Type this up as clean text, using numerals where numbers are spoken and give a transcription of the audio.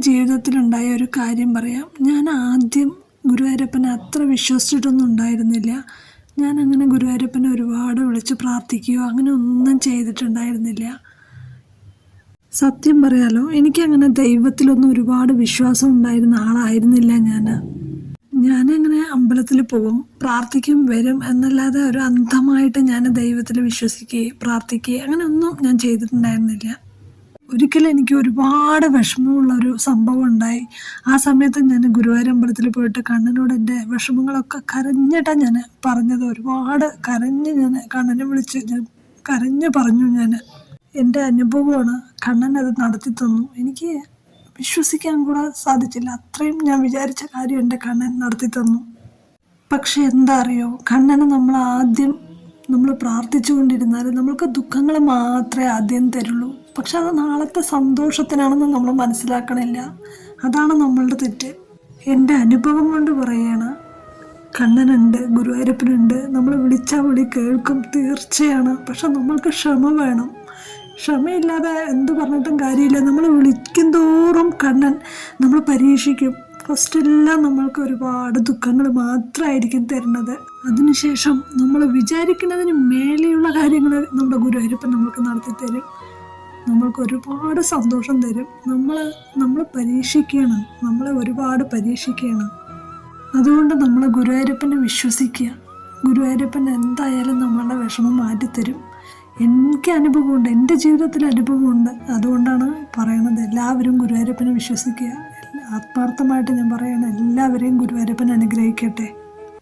ജീവിതത്തിലുണ്ടായ ഒരു കാര്യം പറയാം. ഞാൻ ആദ്യം ഗുരുവായൂരപ്പനെ അത്ര വിശ്വസിച്ചിട്ടൊന്നും ഉണ്ടായിരുന്നില്ല. ഞാനങ്ങനെ ഗുരുവായൂരപ്പനെ ഒരുപാട് വിളിച്ച് പ്രാർത്ഥിക്കുകയോ അങ്ങനെ ഒന്നും ചെയ്തിട്ടുണ്ടായിരുന്നില്ല. സത്യം പറയാലോ, എനിക്കങ്ങനെ ദൈവത്തിലൊന്നും ഒരുപാട് വിശ്വാസം ഉണ്ടായിരുന്ന ആളായിരുന്നില്ല ഞാനങ്ങനെ അമ്പലത്തിൽ പോകും, പ്രാർത്ഥിക്കും, വരും എന്നല്ലാതെ ഒരു അന്ധമായിട്ട് ഞാൻ ദൈവത്തിൽ വിശ്വസിക്കുകയും പ്രാർത്ഥിക്കുകയും അങ്ങനെ ഒന്നും ഞാൻ ചെയ്തിട്ടുണ്ടായിരുന്നില്ല. ഒരിക്കലും എനിക്ക് ഒരുപാട് വിഷമമുള്ളൊരു സംഭവം ഉണ്ടായി. ആ സമയത്ത് ഞാൻ ഗുരുവായൂർ അമ്പലത്തിൽ പോയിട്ട് കണ്ണനോട് എൻ്റെ വിഷമങ്ങളൊക്കെ കരഞ്ഞിട്ടാണ് ഞാൻ പറഞ്ഞത്. ഒരുപാട് കരഞ്ഞ് ഞാൻ കണ്ണനെ വിളിച്ച് ഞാൻ കരഞ്ഞ് പറഞ്ഞു. എൻ്റെ അനുഭവമാണ്. കണ്ണൻ അത് നടത്തി തന്നു. എനിക്ക് വിശ്വസിക്കാൻ കൂടെ സാധിച്ചില്ല. അത്രയും ഞാൻ വിചാരിച്ച കാര്യം എൻ്റെ കണ്ണൻ നടത്തി തന്നു. പക്ഷെ എന്താ അറിയോ, കണ്ണന് നമ്മൾ പ്രാർത്ഥിച്ചു കൊണ്ടിരുന്നാൽ നമ്മൾക്ക് ദുഃഖങ്ങൾ മാത്രമേ ആദ്യം തരുള്ളൂ. പക്ഷെ അത് നാളത്തെ സന്തോഷത്തിനാണെന്ന് നമ്മൾ മനസ്സിലാക്കണില്ല. അതാണ് നമ്മളുടെ തെറ്റ്. എൻ്റെ അനുഭവം കൊണ്ട് പറയുകയാണ്. കണ്ണനുണ്ട്, ഗുരുവായൂരപ്പനുണ്ട്. നമ്മൾ വിളിച്ചാൽ വിളി കേൾക്കും, തീർച്ചയാണ്. പക്ഷെ നമ്മൾക്ക് ക്ഷമ വേണം. ക്ഷമയില്ലാതെ എന്ത് പറഞ്ഞിട്ടും കാര്യമില്ല. നമ്മൾ വിളിക്കും തോറും കണ്ണൻ നമ്മൾ പരീക്ഷിക്കും. ഫസ്റ്റെല്ലാം നമ്മൾക്ക് ഒരുപാട് ദുഃഖങ്ങൾ മാത്രമായിരിക്കും തരുന്നത്. അതിനുശേഷം നമ്മൾ വിചാരിക്കുന്നതിന് മേലെയുള്ള കാര്യങ്ങൾ നമ്മുടെ ഗുരുവായൂരപ്പൻ നമ്മൾക്ക് നടത്തി തരും. നമ്മൾക്ക് ഒരുപാട് സന്തോഷം തരും. നമ്മൾ പരീക്ഷിക്കണം, നമ്മളെ ഒരുപാട് പരീക്ഷിക്കണം. അതുകൊണ്ട് നമ്മൾ ഗുരുവായൂരപ്പനെ വിശ്വസിക്കുക. ഗുരുവായൂരപ്പൻ എന്തായാലും നമ്മളുടെ വിഷമം മാറ്റിത്തരും. എനിക്ക് അനുഭവമുണ്ട്, എൻ്റെ ജീവിതത്തിൽ അനുഭവമുണ്ട്. അതുകൊണ്ടാണ് പറയണത്, എല്ലാവരും ഗുരുവായൂരപ്പനെ വിശ്വസിക്കുക. ആത്മാർത്ഥമായിട്ട് ഞാൻ പറയണം, എല്ലാവരെയും ഗുരുവായൂരപ്പൻ അനുഗ്രഹിക്കട്ടെ.